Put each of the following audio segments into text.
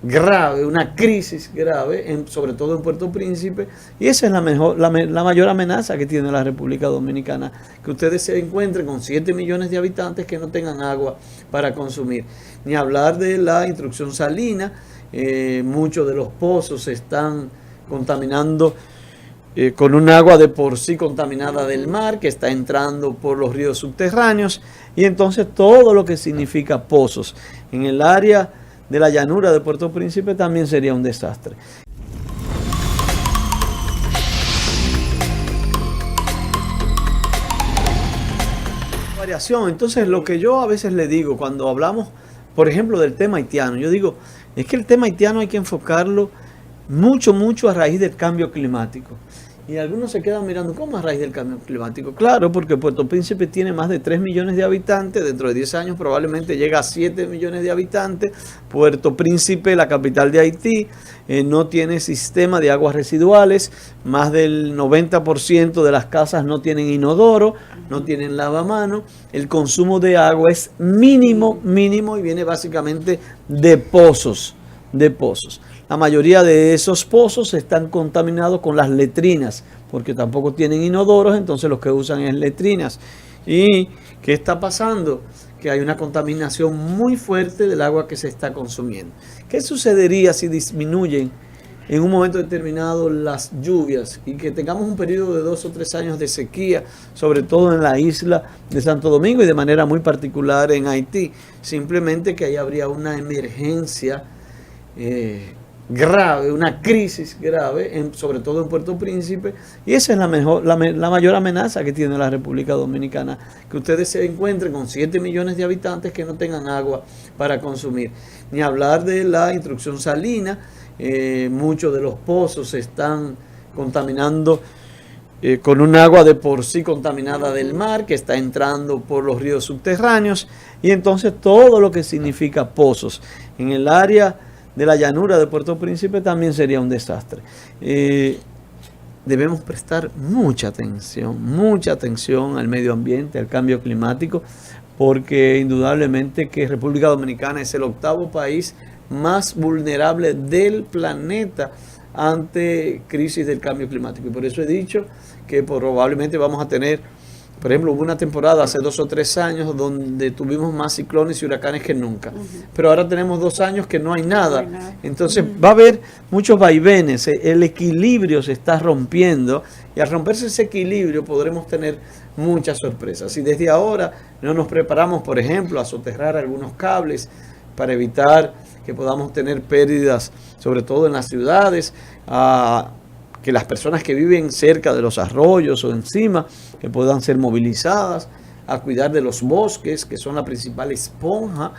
grave, una crisis grave, sobre todo en Puerto Príncipe, y esa es la mayor amenaza que tiene la República Dominicana, que ustedes se encuentren con 7 millones de habitantes que no tengan agua para consumir. Ni hablar de la instrucción salina, muchos de los pozos se están contaminando con un agua de por sí contaminada del mar, que está entrando por los ríos subterráneos, y entonces todo lo que significa pozos en el área de la llanura de Puerto Príncipe también sería un desastre. Variación. Entonces, lo que yo a veces le digo cuando hablamos, por ejemplo, del tema haitiano, yo digo, es que el tema haitiano hay que enfocarlo mucho a raíz del cambio climático. Y algunos se quedan mirando, ¿cómo a raíz del cambio climático? Claro, porque Puerto Príncipe tiene más de 3 millones de habitantes, dentro de 10 años probablemente llega a 7 millones de habitantes. Puerto Príncipe, la capital de Haití, no tiene sistema de aguas residuales, más del 90% de las casas no tienen inodoro, no tienen lavamanos, el consumo de agua es mínimo y viene básicamente de pozos. La mayoría de esos pozos están contaminados con las letrinas, porque tampoco tienen inodoros, entonces lo que usan es letrinas. ¿Y qué está pasando? Que hay una contaminación muy fuerte del agua que se está consumiendo. ¿Qué sucedería si disminuyen en un momento determinado las lluvias y que tengamos un periodo de 2 o 3 años de sequía, sobre todo en la isla de Santo Domingo y de manera muy particular en Haití? Simplemente que ahí habría una emergencia grave, una crisis grave, sobre todo en Puerto Príncipe, y esa es la mayor amenaza que tiene la República Dominicana, que ustedes se encuentren con 7 millones de habitantes que no tengan agua para consumir. Ni hablar de la instrucción salina, muchos de los pozos se están contaminando con un agua de por sí contaminada del mar, que está entrando por los ríos subterráneos, y entonces todo lo que significa pozos en el área de la llanura de Puerto Príncipe también sería un desastre. Debemos prestar mucha atención al medio ambiente, al cambio climático, porque indudablemente que República Dominicana es el 8º país más vulnerable del planeta ante crisis del cambio climático. Y por eso he dicho que probablemente vamos a tener, por ejemplo, hubo una temporada hace 2 o 3 años donde tuvimos más ciclones y huracanes que nunca. Pero ahora tenemos 2 años que no hay nada. Entonces va a haber muchos vaivenes, el equilibrio se está rompiendo, y al romperse ese equilibrio podremos tener muchas sorpresas. Si desde ahora no nos preparamos, por ejemplo, a soterrar algunos cables para evitar que podamos tener pérdidas, sobre todo en las ciudades, que las personas que viven cerca de los arroyos o encima, que puedan ser movilizadas, a cuidar de los bosques, que son la principal esponja,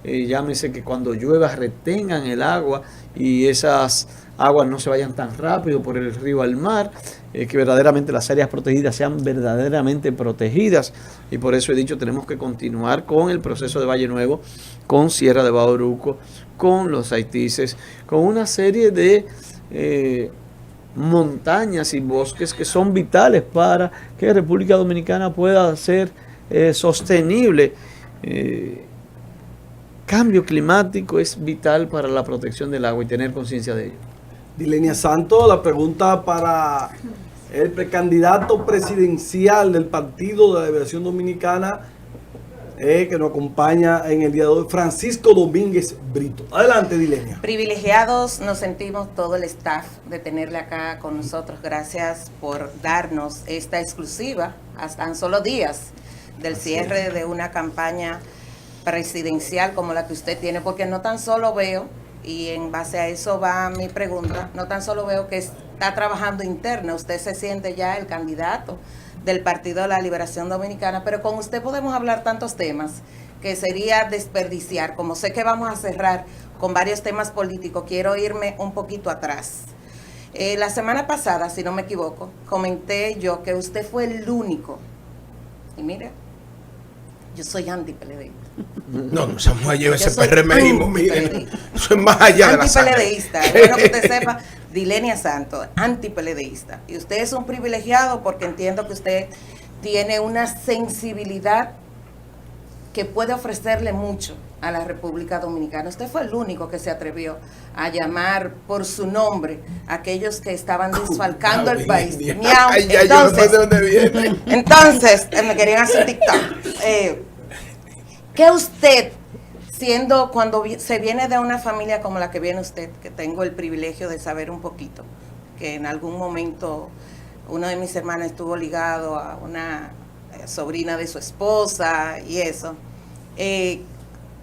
llámese que cuando llueva retengan el agua y esas aguas no se vayan tan rápido por el río al mar, que verdaderamente las áreas protegidas sean verdaderamente protegidas. Y por eso he dicho, tenemos que continuar con el proceso de Valle Nuevo, con Sierra de Bauruco, con los Haitises, con una serie de montañas y bosques que son vitales para que República Dominicana pueda ser sostenible. Cambio climático es vital para la protección del agua y tener conciencia de ello. Dilenia Santos, la pregunta para el precandidato presidencial del Partido de la Liberación Dominicana, que nos acompaña en el día de hoy, Francisco Domínguez Brito. Adelante, Dilenia. Privilegiados nos sentimos todo el staff de tenerle acá con nosotros. Gracias por darnos esta exclusiva a tan solo días del cierre de una campaña presidencial como la que usted tiene, porque no tan solo veo, y en base a eso va mi pregunta, no tan solo veo que está trabajando interna, usted se siente ya el candidato del Partido de la Liberación Dominicana, pero con usted podemos hablar tantos temas que sería desperdiciar. Como sé que vamos a cerrar con varios temas políticos, quiero irme un poquito atrás. La semana pasada, si no me equivoco, comenté yo que usted fue el único, y mire, yo soy anti-PLD. No, Samuel más lleva ese PRMismo, mire, eso es más allá de la sangre. Anti-PLDista, es bueno que usted sepa, Dilenia Santos, anti-PLDista. Y usted es un privilegiado porque entiendo que usted tiene una sensibilidad que puede ofrecerle mucho a la República Dominicana. Usted fue el único que se atrevió a llamar por su nombre a aquellos que estaban desfalcando el país. Miau. Ay, ya, yo no sé de dónde viene. Entonces, me querían hacer TikTok. ¿Qué usted, cuando se viene de una familia como la que viene usted, que tengo el privilegio de saber un poquito, que en algún momento uno de mis hermanos estuvo ligado a una sobrina de su esposa y eso,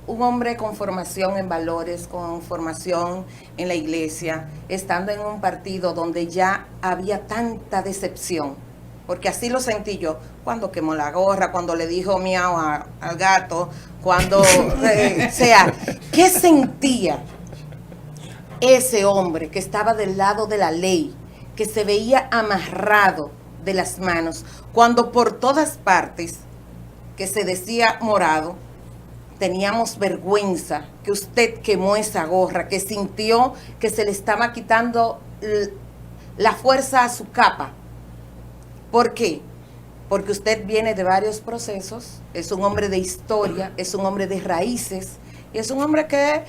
un hombre con formación en valores, con formación en la iglesia, estando en un partido donde ya había tanta decepción, porque así lo sentí yo, cuando quemó la gorra, cuando le dijo miau al gato, cuando sea, ¿qué sentía ese hombre que estaba del lado de la ley, que se veía amarrado de las manos, cuando por todas partes que se decía morado, teníamos vergüenza que usted quemó esa gorra, que sintió que se le estaba quitando la fuerza a su capa? ¿Por qué? Porque usted viene de varios procesos, es un hombre de historia, es un hombre de raíces, y es un hombre que,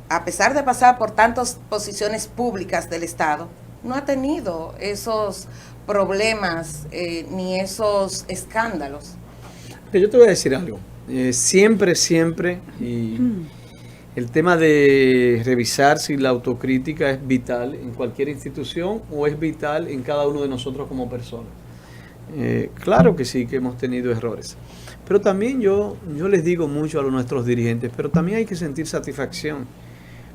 a pesar de pasar por tantas posiciones públicas del Estado, no ha tenido esos problemas ni esos escándalos. Yo te voy a decir algo. Siempre, y el tema de revisar si la autocrítica es vital en cualquier institución o es vital en cada uno de nosotros como personas. Claro que sí, que hemos tenido errores. Pero también yo les digo mucho a nuestros dirigentes, pero también hay que sentir satisfacción.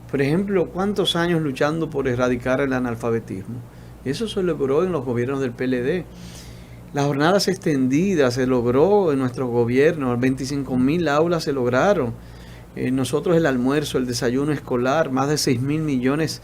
Por ejemplo, ¿cuántos años luchando por erradicar el analfabetismo? Eso se logró en los gobiernos del PLD. Las jornadas extendidas se logró en nuestro gobierno, 25.000 aulas se lograron. Nosotros el almuerzo, el desayuno escolar, más de 6.000 millones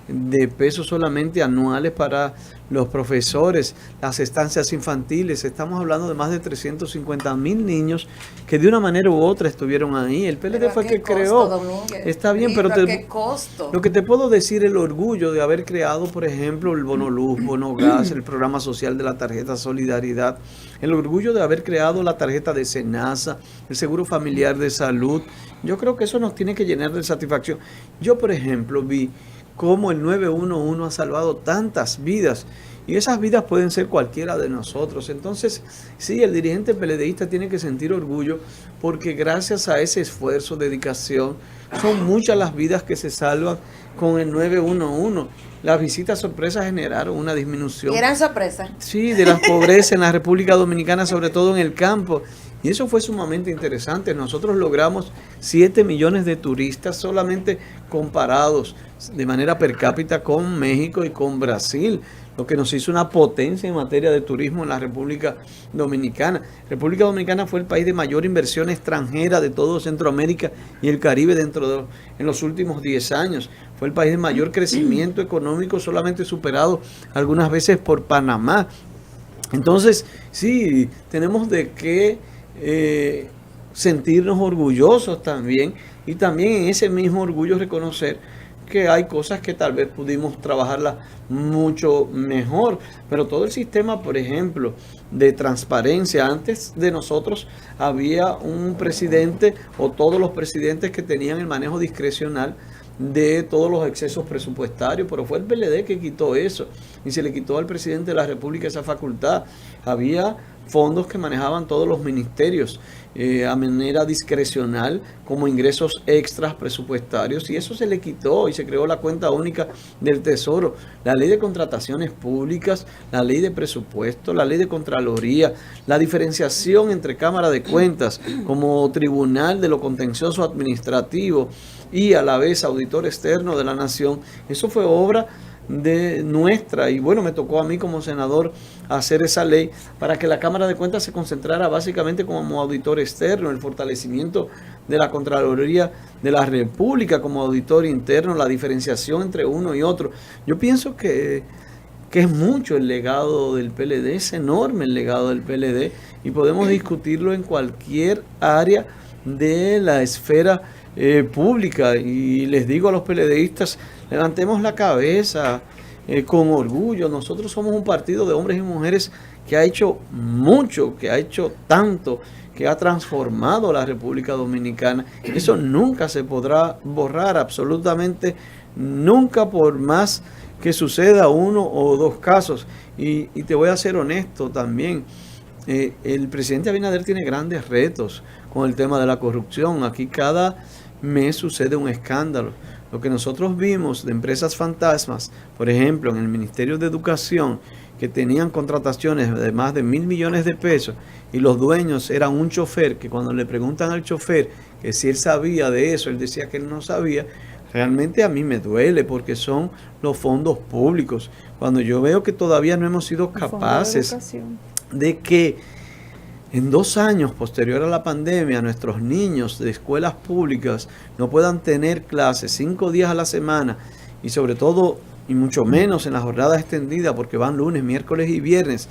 de pesos solamente anuales para los profesores, las estancias infantiles. Estamos hablando de más de 350.000 niños que de una manera u otra estuvieron ahí. El PLD fue el que creó. Domínguez? Está bien, pero ¿qué costo? Lo que te puedo decir, el orgullo de haber creado, por ejemplo, el bono luz, bono gas, el programa social de la tarjeta Solidaridad, el orgullo de haber creado la tarjeta de SENASA, el seguro familiar de salud. Yo creo que eso nos tiene que llenar de satisfacción. Yo, por ejemplo, vi cómo el 911 ha salvado tantas vidas, y esas vidas pueden ser cualquiera de nosotros. Entonces, sí, el dirigente PLDista tiene que sentir orgullo, porque gracias a ese esfuerzo, dedicación, son muchas las vidas que se salvan con el 911. Las visitas sorpresas generaron una disminución. ¿Y eran sorpresas? Sí, de la pobreza en la República Dominicana, sobre todo en el campo. Y eso fue sumamente interesante. Nosotros logramos 7 millones de turistas solamente comparados de manera per cápita con México y con Brasil, lo que nos hizo una potencia en materia de turismo en la República Dominicana. República Dominicana fue el país de mayor inversión extranjera de todo Centroamérica y el Caribe en los últimos 10 años. Fue el país de mayor crecimiento económico, solamente superado algunas veces por Panamá. Entonces, sí, tenemos de qué sentirnos orgullosos también, y también en ese mismo orgullo reconocer que hay cosas que tal vez pudimos trabajarlas mucho mejor, pero todo el sistema, por ejemplo, de transparencia, antes de nosotros había un presidente o todos los presidentes que tenían el manejo discrecional de todos los excesos presupuestarios, pero fue el PLD que quitó eso y se le quitó al presidente de la República esa facultad. Había fondos que manejaban todos los ministerios a manera discrecional como ingresos extras presupuestarios, y eso se le quitó y se creó la cuenta única del Tesoro, la ley de contrataciones públicas, la ley de presupuesto, la ley de Contraloría, la diferenciación entre Cámara de Cuentas como tribunal de lo contencioso administrativo y a la vez auditor externo de la nación. Eso fue obra de nuestra, y bueno, me tocó a mí como senador hacer esa ley para que la Cámara de Cuentas se concentrara básicamente como auditor externo, el fortalecimiento de la Contraloría de la República como auditor interno, la diferenciación entre uno y otro. Yo pienso que es mucho el legado del PLD, es enorme el legado del PLD, y podemos discutirlo en cualquier área de la esfera pública. Y les digo a los PLDistas, levantemos la cabeza con orgullo. Nosotros somos un partido de hombres y mujeres que ha hecho mucho, que ha hecho tanto, que ha transformado la República Dominicana. Eso nunca se podrá borrar, absolutamente nunca, por más que suceda uno o dos casos. Y te voy a ser honesto también. El presidente Abinader tiene grandes retos con el tema de la corrupción. Aquí cada mes sucede un escándalo. Lo que nosotros vimos de empresas fantasmas, por ejemplo, en el Ministerio de Educación, que tenían contrataciones de más de 1.000 millones de pesos y los dueños eran un chofer, que cuando le preguntan al chofer que si él sabía de eso, él decía que él no sabía. Realmente a mí me duele porque son los fondos públicos. Cuando yo veo que todavía no hemos sido capaces de que en 2 años posterior a la pandemia nuestros niños de escuelas públicas no puedan tener clases 5 días a la semana, y sobre todo, y mucho menos en la jornada extendida, porque van lunes, miércoles y viernes,